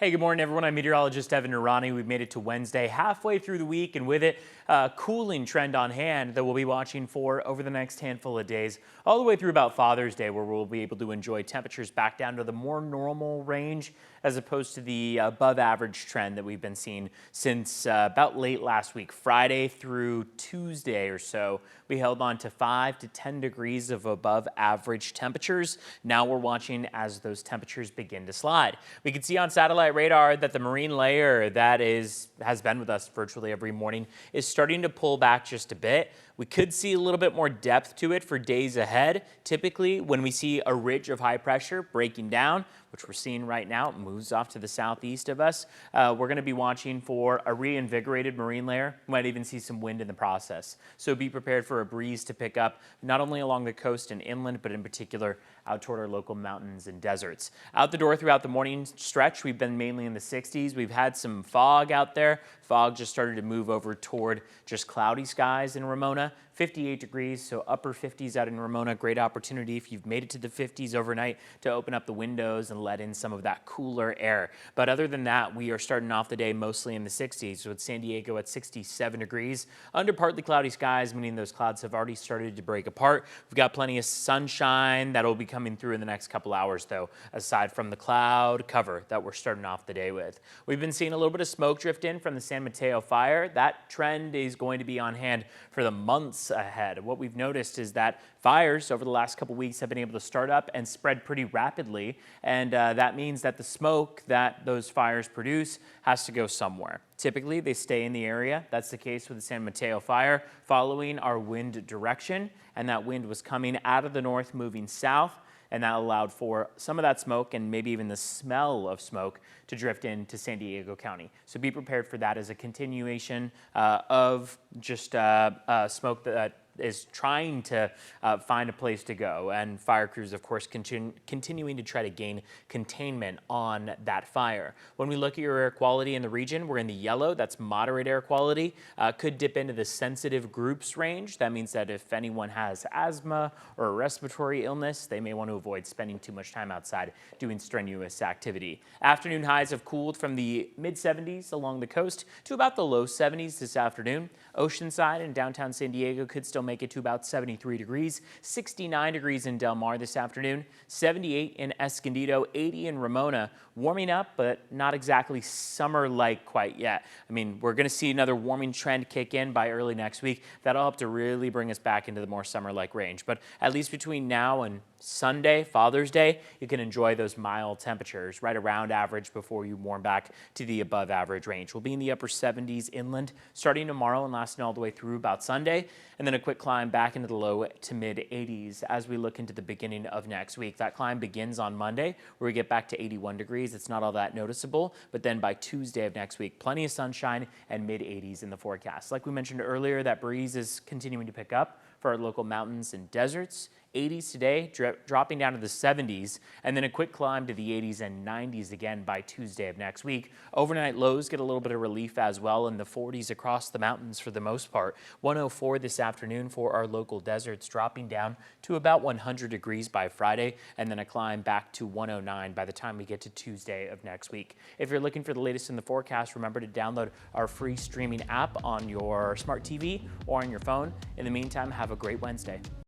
Hey, good morning, everyone. I'm meteorologist Evan Nurani. We've made it to Wednesday, halfway through the week, and with it, a cooling trend on hand that we'll be watching for over the next handful of days, all the way through about Father's Day, where we'll be able to enjoy temperatures back down to the more normal range, as opposed to the above average trend that we've been seeing since about late last week. Friday through Tuesday or so, we held on to 5 to 10 degrees of above average temperatures. Now we're watching as those temperatures begin to slide. We can see on satellite radar that the marine layer that has been with us virtually every morning is starting to pull back just a bit. We could see a little bit more depth to it for days ahead. Typically, when we see a ridge of high pressure breaking down, which we're seeing right now, it moves off to the southeast of us, we're going to be watching for a reinvigorated marine layer. We might even see some wind in the process. So be prepared for a breeze to pick up not only along the coast and inland, but in particular out toward our local mountains and deserts. Out the door throughout the morning stretch, we've been mainly in the 60s. We've had some fog out there. Fog just started to move over toward just cloudy skies in Ramona. 58 degrees, so upper 50s out in Ramona. Great opportunity if you've made it to the 50s overnight to open up the windows and let in some of that cooler air. But other than that, we are starting off the day mostly in the 60s, with San Diego at 67 degrees. Under partly cloudy skies, meaning those clouds have already started to break apart. We've got plenty of sunshine that'll be coming through in the next couple hours, though, aside from the cloud cover that we're starting off the day with. We've been seeing a little bit of smoke drift in from the San Mateo fire. That trend is going to be on hand for the months ahead. What we've noticed is that fires over the last couple weeks have been able to start up and spread pretty rapidly, and that means that the smoke that those fires produce has to go somewhere. Typically, they stay in the area. That's the case with the San Mateo fire, following our wind direction, and that wind was coming out of the north, moving south, and that allowed for some of that smoke and maybe even the smell of smoke to drift into San Diego County. So be prepared for that as a continuation of just smoke that is trying to find a place to go, and fire crews, of course, continuing to try to gain containment on that fire. When we look at your air quality in the region, we're in the yellow. That's moderate air quality. Could dip into the sensitive groups range. That means that if anyone has asthma or a respiratory illness, they may want to avoid spending too much time outside doing strenuous activity. Afternoon highs have cooled from the mid-70s along the coast to about the low 70s this afternoon. Oceanside and downtown San Diego could still make it to about 73 degrees, 69 degrees in Del Mar this afternoon, 78 in Escondido, 80 in Ramona. Warming up, but not exactly summer-like quite yet. I mean, we're going to see another warming trend kick in by early next week. That'll help to really bring us back into the more summer-like range. But at least between now and Sunday, Father's Day, you can enjoy those mild temperatures right around average before you warm back to the above average range. We'll be in the upper 70s inland starting tomorrow and lasting all the way through about Sunday, and then a quick climb back into the low to mid 80s as we look into the beginning of next week. That climb begins on Monday, where we get back to 81 degrees. It's not all that noticeable, but then by Tuesday of next week, plenty of sunshine and mid 80s in the forecast. Like we mentioned earlier, that breeze is continuing to pick up for our local mountains and deserts. 80s today, dropping down to the 70s, and then a quick climb to the 80s and 90s again by Tuesday of next week. Overnight lows get a little bit of relief as well in the 40s across the mountains for the most part. 104 this afternoon for our local deserts, dropping down to about 100 degrees by Friday, and then a climb back to 109 by the time we get to Tuesday of next week. If you're looking for the latest in the forecast, remember to download our free streaming app on your smart TV or on your phone. In the meantime, have a great Wednesday.